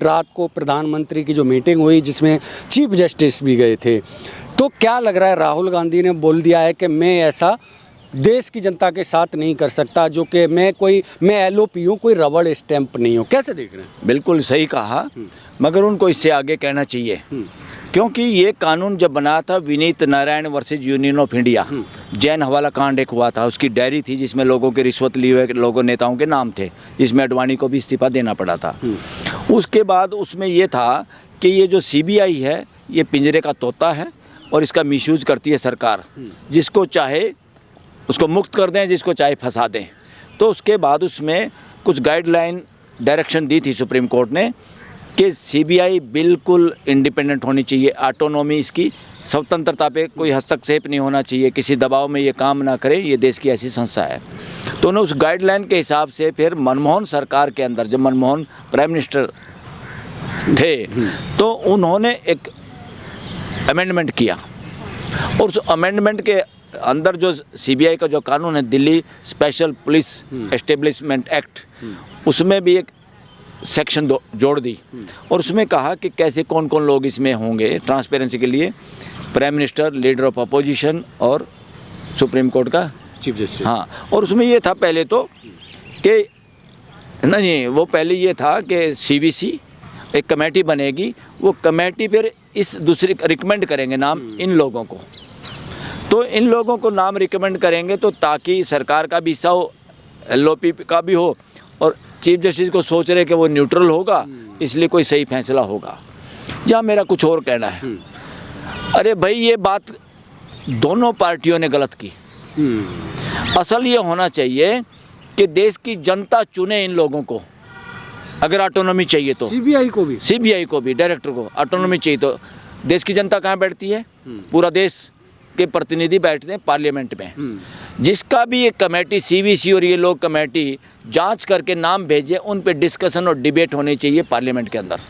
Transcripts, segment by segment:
रात को प्रधानमंत्री की जो मीटिंग हुई जिसमें चीफ जस्टिस भी गए थे, तो क्या लग रहा है राहुल गांधी ने बोल दिया है कि मैं ऐसा देश की जनता के साथ नहीं कर सकता, जो कि मैं एलओपी हूँ, कोई रबड़ स्टैंप नहीं हूँ। कैसे देख रहे हैं? बिल्कुल सही कहा, मगर उनको इससे आगे कहना चाहिए, क्योंकि ये कानून जब बना था Vineet Narayan versus union of India, Jain हवाला कांड एक हुआ था, उसकी डायरी थी जिसमें लोगों के रिश्वत लिए हुए लोगों नेताओं के नाम थे, जिसमें अडवाणी को भी इस्तीफा देना पड़ा था। उसके बाद उसमें ये था कि ये जो सीबीआई है ये पिंजरे का तोता है और इसका मिसयूज करती है सरकार, जिसको चाहे उसको मुक्त कर दें, जिसको चाहे फंसा दें। तो उसके बाद उसमें कुछ गाइडलाइन डायरेक्शन दी थी सुप्रीम कोर्ट ने कि सीबीआई बिल्कुल इंडिपेंडेंट होनी चाहिए, ऑटोनॉमी, इसकी स्वतंत्रता पे कोई हस्तक्षेप नहीं होना चाहिए, किसी दबाव में ये काम ना करे, ये देश की ऐसी संस्था है। तो उन्होंने उस गाइडलाइन के हिसाब से फिर मनमोहन सरकार के अंदर, जब मनमोहन प्राइम मिनिस्टर थे, तो उन्होंने एक अमेंडमेंट किया और उस अमेंडमेंट के अंदर जो सीबीआई का जो कानून है, Delhi special police establishment act, उसमें भी एक सेक्शन जोड़ दी और उसमें कहा कि कैसे कौन कौन लोग इसमें होंगे ट्रांसपेरेंसी के लिए, prime minister, leader of opposition और सुप्रीम कोर्ट का चीफ जस्टिस। हाँ, और उसमें ये था पहले तो कि नहीं, वो पहले ये था कि सीवीसी एक कमेटी बनेगी, वो कमेटी फिर इस दूसरी रिकमेंड करेंगे नाम इन लोगों को, तो इन लोगों को नाम रिकमेंड करेंगे तो ताकि सरकार का भी हिस्सा हो, एलओपी का भी हो, और चीफ जस्टिस को सोच रहे कि वो न्यूट्रल होगा, इसलिए कोई सही फैसला होगा। या मेरा कुछ और कहना है, अरे भाई ये बात दोनों पार्टियों ने गलत की। असल ये होना चाहिए कि देश की जनता चुने इन लोगों को, अगर ऑटोनॉमी चाहिए तो सीबीआई को भी डायरेक्टर को ऑटोनॉमी चाहिए तो देश की जनता कहाँ बैठती है? पूरा देश के प्रतिनिधि बैठते हैं पार्लियामेंट में। जिसका भी ये कमेटी सीवीसी और ये लोग कमेटी जांच करके नाम भेजे, उन पे डिस्कशन और डिबेट होनी चाहिए पार्लियामेंट के अंदर,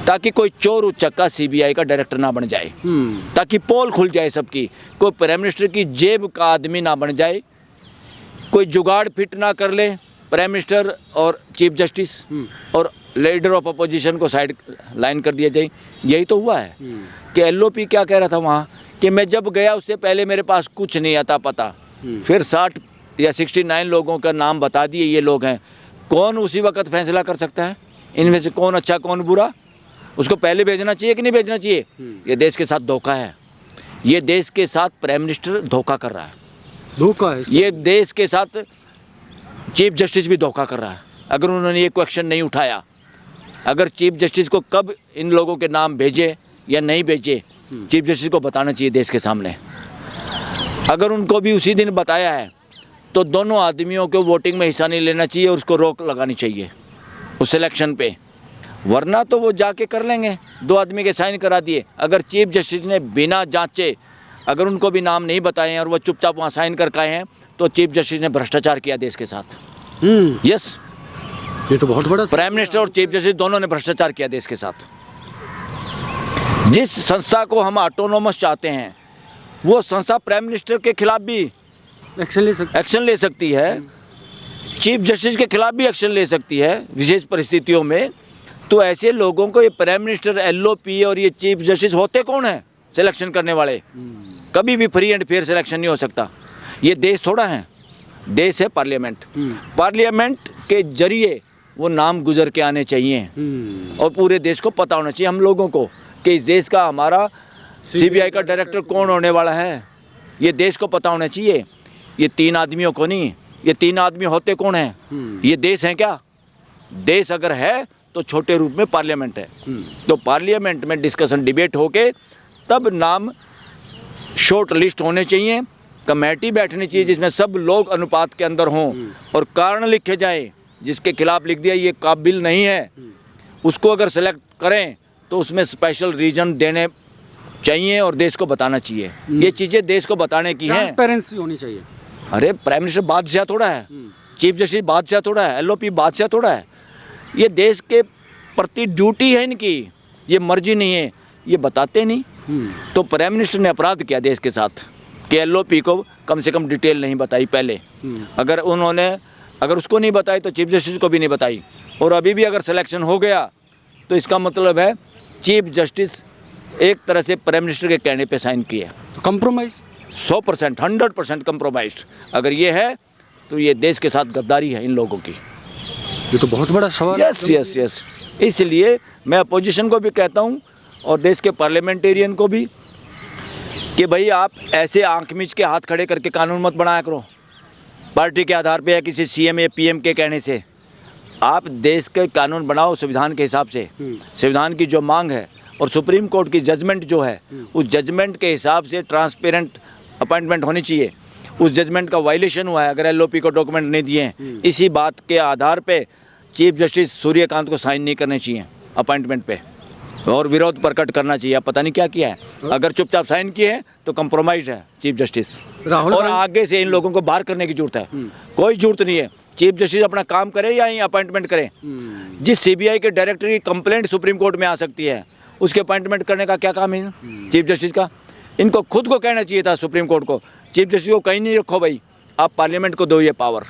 ताकि कोई चोर उचक्का सीबीआई का डायरेक्टर ना बन जाए, ताकि पोल खुल जाए सबकी, कोई प्राइम मिनिस्टर की जेब का आदमी ना बन जाए, कोई जुगाड़ फिट ना कर ले प्राइम मिनिस्टर और चीफ जस्टिस और लीडर ऑफ अपोजिशन को साइड लाइन कर दिया जाए। यही तो हुआ है कि एलओपी क्या कह रहा था वहाँ कि मैं जब गया उससे पहले मेरे पास कुछ नहीं आता पता, फिर 60 या 69 लोगों का नाम बता दिए, ये लोग हैं, कौन उसी वक्त फैसला कर सकता है इनमें से कौन अच्छा कौन बुरा? उसको पहले भेजना चाहिए कि नहीं भेजना चाहिए? ये देश के साथ धोखा है, ये देश के साथ प्राइम मिनिस्टर धोखा कर रहा है, धोखा है, ये देश के साथ चीफ जस्टिस भी धोखा कर रहा है। अगर उन्होंने ये क्वेश्चन नहीं उठाया, अगर चीफ जस्टिस को कब इन लोगों के नाम भेजे या नहीं भेजे, चीफ जस्टिस को बताना चाहिए देश के सामने। अगर उनको भी उसी दिन बताया है तो दोनों आदमियों को वोटिंग में हिस्सा नहीं लेना चाहिए और उसको रोक लगानी चाहिए उस सिलेक्शन पे, वरना तो वो जाके कर लेंगे, 2 आदमी के साइन करा दिए। अगर चीफ जस्टिस ने बिना जांचे अगर उनको भी नाम नहीं बताए हैं और वो चुपचाप वहाँ साइन करके आए हैं, तो चीफ जस्टिस ने भ्रष्टाचार किया देश के साथ। यस, ये तो बहुत बड़ा, प्राइम मिनिस्टर और चीफ जस्टिस दोनों ने भ्रष्टाचार किया देश के साथ। जिस संस्था को हम ऑटोनोमस चाहते हैं, वो संस्था प्राइम मिनिस्टर के खिलाफ भी एक्शन ले सकती है, चीफ जस्टिस के खिलाफ भी एक्शन ले सकती है विशेष परिस्थितियों में। तो ऐसे लोगों को ये प्राइम मिनिस्टर, एलओपी और ये चीफ जस्टिस होते कौन है सिलेक्शन करने वाले? कभी भी फ्री एंड फेयर सिलेक्शन नहीं हो सकता। ये देश थोड़ा है, देश है पार्लियामेंट। पार्लियामेंट के जरिए वो नाम गुजर के आने चाहिए और पूरे देश को पता होना चाहिए हम लोगों को कि इस देश का हमारा सीबीआई का डायरेक्टर कौन होने वाला है। ये देश को पता होना चाहिए, ये 3 आदमियों को नहीं। ये 3 आदमी होते कौन हैं? ये देश है क्या? देश अगर है तो छोटे रूप में पार्लियामेंट है। तो पार्लियामेंट में डिस्कशन डिबेट होके तब नाम शॉर्ट लिस्ट होने चाहिए, कमेटी बैठनी चाहिए जिसमें सब लोग अनुपात के अंदर हों और कारण लिखे जाए। जिसके खिलाफ लिख दिया ये काबिल नहीं है, उसको अगर सेलेक्ट करें तो उसमें स्पेशल रीजन देने चाहिए और देश को बताना चाहिए। ये चीज़ें देश को बताने की हैं, ट्रांसपेरेंसी होनी चाहिए। अरे प्राइम मिनिस्टर बादशाह थोड़ा है, चीफ जस्टिस बादशाह थोड़ा है, एलओपी बादशाह थोड़ा है। ये देश के प्रति ड्यूटी है इनकी, ये मर्जी नहीं है, ये बताते नहीं। तो प्राइम मिनिस्टर ने अपराध किया देश के साथ कि एलओपी को कम से कम डिटेल नहीं बताई पहले। अगर उसको नहीं बताई तो चीफ जस्टिस को भी नहीं बताई। और अभी भी अगर सिलेक्शन हो गया तो इसका मतलब है चीफ जस्टिस एक तरह से प्राइम मिनिस्टर के कहने पे साइन किया। तो कंप्रोमाइज 100%, 100% कंप्रोमाइज्ड अगर ये है तो ये देश के साथ गद्दारी है इन लोगों की। ये तो बहुत बड़ा सवाल है। यस। इसलिए मैं अपोजिशन को भी कहता हूँ और देश के पार्लियामेंटेरियन को भी कि भाई आप ऐसे आंख मीच के हाथ खड़े करके कानून मत बनाया करो पार्टी के आधार पे या किसी सीएम या पीएम के कहने से। आप देश के कानून बनाओ संविधान के हिसाब से, संविधान की जो मांग है और सुप्रीम कोर्ट की जजमेंट जो है उस जजमेंट के हिसाब से ट्रांसपेरेंट अपॉइंटमेंट होनी चाहिए। उस जजमेंट का वायलेशन हुआ है अगर एलओपी को डॉक्यूमेंट नहीं दिए हैं, इसी बात के आधार पे चीफ जस्टिस सूर्यकांत को साइन नहीं करने चाहिए अपॉइंटमेंट पे और विरोध प्रकट करना चाहिए। अब पता नहीं क्या किया है। अगर चुपचाप साइन किए हैं तो कंप्रोमाइज है चीफ जस्टिस और आगे से इन लोगों को बाहर करने की जरूरत है। कोई जरूरत नहीं है, चीफ जस्टिस अपना काम करे या ही अपॉइंटमेंट करे। जिस सीबीआई के डायरेक्टर की कंप्लेंट सुप्रीम कोर्ट में आ सकती है उसके अपॉइंटमेंट करने का क्या काम है चीफ जस्टिस का? इनको खुद को कहना चाहिए था सुप्रीम कोर्ट को, चीफ जस्टिस को कहीं नहीं रखो भाई, आप पार्लियामेंट को दो ये पावर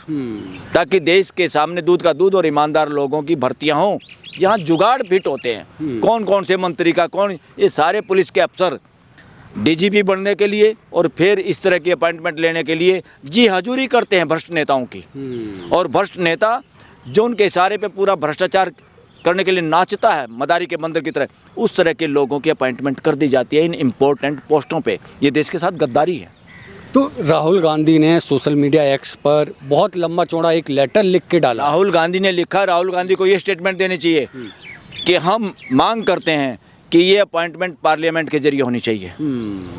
ताकि देश के सामने दूध का दूध और ईमानदार लोगों की भर्तियां हों। यहाँ जुगाड़ फिट होते हैं कौन कौन से मंत्री का कौन, ये सारे पुलिस के अफसर डीजीपी बनने के लिए और फिर इस तरह की अपॉइंटमेंट लेने के लिए जी हजूरी करते हैं भ्रष्ट नेताओं की। और भ्रष्ट नेता जो उनके इशारे पे पूरा भ्रष्टाचार करने के लिए नाचता है मदारी के बंदर की तरह, उस तरह के लोगों की अपॉइंटमेंट कर दी जाती है इन इम्पोर्टेंट पोस्टों पे। ये देश के साथ गद्दारी है। तो राहुल गांधी ने सोशल मीडिया एक्स पर बहुत लंबा चौड़ा एक लेटर लिख के डाला। राहुल गांधी ने लिखा, राहुल गांधी को ये स्टेटमेंट देनी चाहिए कि हम मांग करते हैं कि ये अपॉइंटमेंट पार्लियामेंट के जरिए होनी चाहिए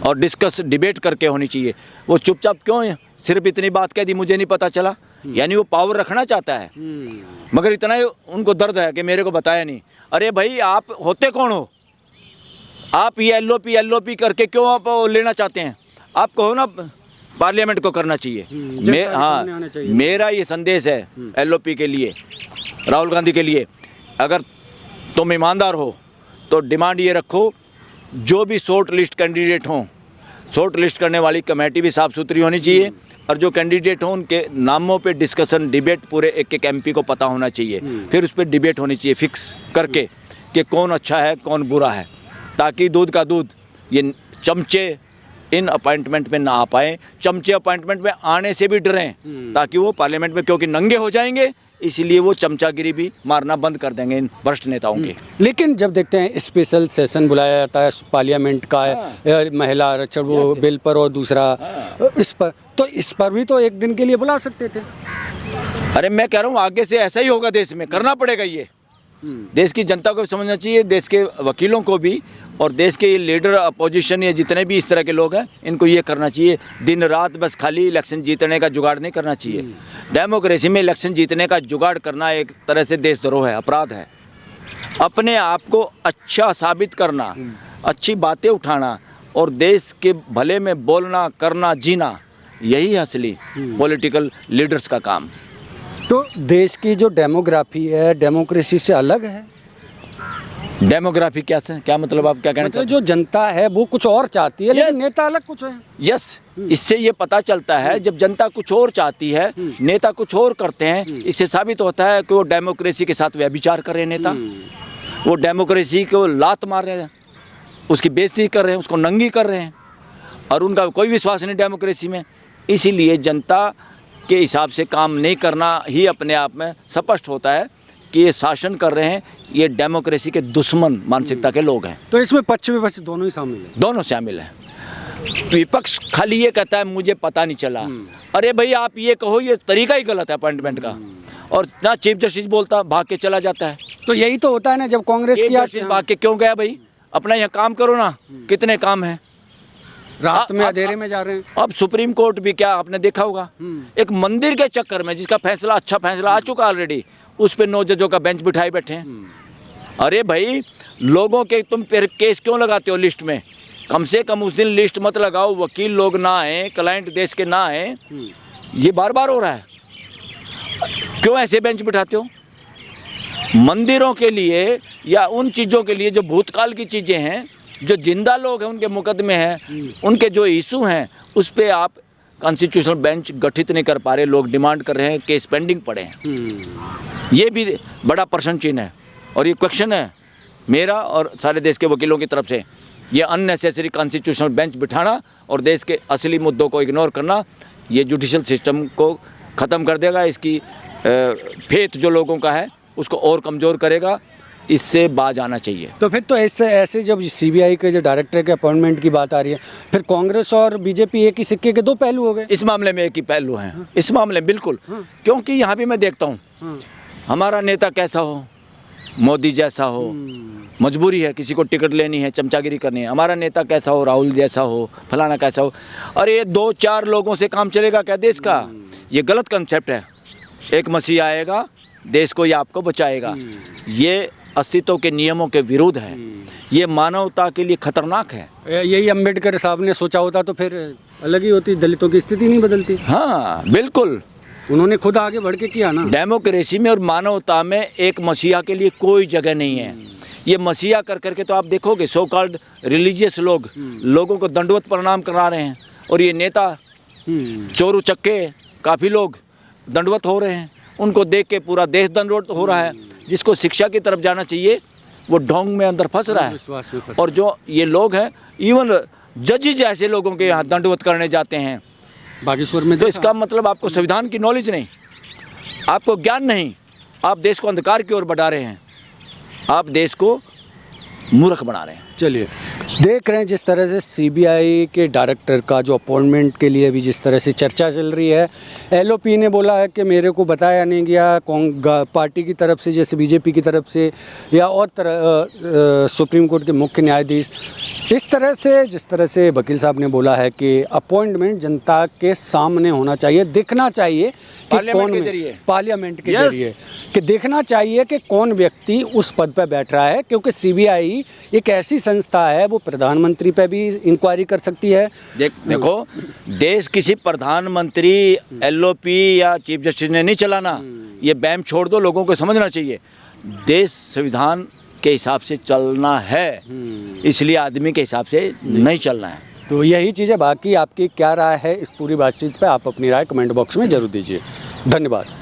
और डिबेट करके होनी चाहिए। वो चुपचाप क्यों है? सिर्फ इतनी बात कह दी मुझे नहीं पता चला, यानी वो पावर रखना चाहता है मगर इतना ही उनको दर्द है कि मेरे को बताया नहीं। अरे भाई आप होते कौन हो? आप ये एलओपी करके क्यों आप लेना चाहते हैं? आप कहो ना पार्लियामेंट को करना चाहिए। हाँ, मेरा ये संदेश है एलओपी के लिए, राहुल गांधी के लिए, अगर तुम ईमानदार हो तो डिमांड ये रखो जो भी शॉर्ट लिस्ट कैंडिडेट हों, शॉर्ट लिस्ट करने वाली कमेटी भी साफ़ सुथरी होनी चाहिए और जो कैंडिडेट हों उनके नामों पे डिस्कशन डिबेट पूरे एक एक एमपी को पता होना चाहिए। फिर उस पर डिबेट होनी चाहिए फिक्स करके कि कौन अच्छा है कौन बुरा है, ताकि दूध का दूध ये चमचे इन अपॉइंटमेंट में ना आ पाए। चमचे अपॉइंटमेंट में आने से भी डरें ताकि वो पार्लियामेंट में क्योंकि नंगे हो जाएंगे, इसीलिए वो चमचागिरी भी मारना बंद कर देंगे इन भ्रष्ट नेताओं के। लेकिन जब देखते हैं स्पेशल सेशन बुलाया जाता है पार्लियामेंट का महिला आरक्षण वो बिल पर और दूसरा इस पर, तो इस पर भी तो एक दिन के लिए बुला सकते थे। अरे मैं कह रहा हूँ आगे से ऐसा ही होगा, देश में करना पड़ेगा ये। देश की जनता को भी समझना चाहिए, देश के वकीलों को भी और देश के लीडर अपोजिशन या जितने भी इस तरह के लोग हैं इनको ये करना चाहिए। दिन रात बस खाली इलेक्शन जीतने का जुगाड़ नहीं करना चाहिए। डेमोक्रेसी में इलेक्शन जीतने का जुगाड़ करना एक तरह से देशद्रोह है, अपराध है। अपने आप को अच्छा साबित करना, अच्छी बातें उठाना और देश के भले में बोलना करना जीना, यही असली पॉलिटिकल लीडर्स का काम। तो देश की जो डेमोग्राफी है डेमोक्रेसी से अलग है। डेमोग्राफी क्या मतलब आप क्या कहना चाहते हैं? जो जनता है वो कुछ और चाहती है लेकिन नेता अलग कुछ है। यस, इससे ये पता चलता है जब जनता कुछ और चाहती है नेता कुछ और करते हैं, इससे साबित होता है कि वो डेमोक्रेसी के साथ व्यभिचार कर रहे हैं नेता। वो डेमोक्रेसी को लात मार रहे हैं, उसकी बेइज्जती कर रहे हैं, उसको नंगी कर रहे हैं और उनका कोई विश्वास नहीं डेमोक्रेसी में। इसीलिए जनता के हिसाब से काम नहीं करना ही अपने आप में स्पष्ट होता है कि ये शासन कर रहे हैं, ये डेमोक्रेसी के दुश्मन मानसिकता के लोग हैं। तो इसमें पक्ष विपक्ष दोनों ही शामिल हैं। दोनों शामिल हैं। विपक्ष खाली ये कहता है मुझे पता नहीं चला। अरे भाई आप ये कहो, ये तरीका ही गलत है अपॉइंटमेंट का। और ना चीफ जस्टिस बोलता, भाग के चला जाता है। तो यही तो होता है ना, जब कांग्रेस की भाग के क्यों गया भाई? अपना यहाँ काम करो ना, कितने काम हैं, रात में अंधेरे में जा रहे हैं। अब सुप्रीम कोर्ट भी क्या आपने देखा होगा, एक मंदिर के चक्कर में जिसका फैसला अच्छा फैसला आ चुका ऑलरेडी, उस पे 9 जजों का बेंच बिठाए बैठे हैं। अरे भाई लोगों के तुम केस क्यों लगाते हो लिस्ट में? कम से कम उस दिन लिस्ट मत लगाओ, वकील लोग ना आए, क्लाइंट देश के ना आए। ये बार बार हो रहा है, क्यों ऐसे बेंच बिठाते हो? मंदिरों के लिए या उन चीज़ों के लिए जो भूतकाल की चीज़ें हैं, जो जिंदा लोग हैं उनके मुकदमे हैं, उनके जो इशू हैं, उस पर आप कॉन्स्टिट्यूशनल बेंच गठित नहीं कर पा रहे। लोग डिमांड कर रहे हैं, केस पेंडिंग पड़े हैं। ये भी बड़ा प्रश्न चिन्ह है और ये क्वेश्चन है मेरा और सारे देश के वकीलों की तरफ से ये अननेसेसरी कॉन्स्टिट्यूशनल बेंच बिठाना और देश के असली मुद्दों को इग्नोर करना, ये जुडिशल सिस्टम को ख़त्म कर देगा। इसकी फेथ जो लोगों का है उसको और कमज़ोर करेगा। इससे बाज आना चाहिए। तो फिर तो ऐसे जब सीबीआई के जो डायरेक्टर के अपॉइंटमेंट की बात आ रही है, फिर कांग्रेस और बीजेपी एक ही सिक्के के दो पहलू हो गए। इस मामले में एक ही पहलू हैं, इस मामले में बिल्कुल। क्योंकि यहाँ भी मैं देखता हूँ हमारा नेता कैसा हो, मोदी जैसा हो, मजबूरी है, किसी को टिकट लेनी है, चमचागिरी करनी है। हमारा नेता कैसा हो, राहुल जैसा हो, फलाना कैसा हो। अरे ये 2-4 लोगों से काम चलेगा क्या देश का? ये गलत कंसेप्ट है। एक मसीहा आएगा, देश को या आपको बचाएगा। ये अस्तित्व के नियमों के विरुद्ध है। ये मानवता के लिए खतरनाक है। यही अम्बेडकर साहब ने सोचा होता तो फिर अलग ही होती, दलितों की स्थिति नहीं बदलती। हाँ बिल्कुल, उन्होंने खुद आगे बढ़ के किया ना। डेमोक्रेसी में और मानवता में एक मसीहा के लिए कोई जगह नहीं है। ये मसीहा कर करके तो आप देखोगे सो कॉल्ड रिलीजियस लोग लोगों को दंडवत प्रणाम करा रहे हैं, और ये नेता चोरू चक्के काफ़ी लोग दंडवत हो रहे हैं। उनको देख के पूरा देश दंडवत हो रहा है। जिसको शिक्षा की तरफ जाना चाहिए वो ढोंग में अंदर फंस रहा है। और जो ये लोग हैं, इवन जजेज ऐसे लोगों के यहाँ दंडवत करने जाते हैं बागेश्वर में। तो इसका मतलब आपको संविधान की नॉलेज नहीं, आपको ज्ञान नहीं, आप देश को अंधकार की ओर बढ़ा रहे हैं, आप देश को मूर्ख बना रहे हैं। चलिए, देख रहे हैं जिस तरह से सीबीआई के डायरेक्टर का जो अपॉइंटमेंट के लिए भी जिस तरह से चर्चा चल रही है। एलओपी ने बोला है कि मेरे को बताया नहीं गया पार्टी की तरफ से, जैसे बीजेपी की तरफ से या और सुप्रीम कोर्ट के मुख्य न्यायाधीश। इस तरह से जिस तरह से वकील साहब ने बोला है कि अपॉइंटमेंट जनता के सामने होना चाहिए, दिखना चाहिए कि पार्लियामेंट के जरिए कि देखना चाहिए कि कौन व्यक्ति उस पद पर बैठ रहा है। क्योंकि सीबीआई एक ऐसी संस्था है, वो प्रधानमंत्री पे भी इंक्वायरी कर सकती है। देखो, देश किसी प्रधानमंत्री, एलओपी या चीफ जस्टिस ने नहीं चलाना। ये बैम छोड़ दो, लोगों को समझना चाहिए देश संविधान के हिसाब से चलना है, इसलिए आदमी के हिसाब से नहीं चलना है। तो यही चीज़ें, बाकी आपकी क्या राय है इस पूरी बातचीत पे, आप अपनी राय कमेंट बॉक्स में जरूर दीजिए। धन्यवाद।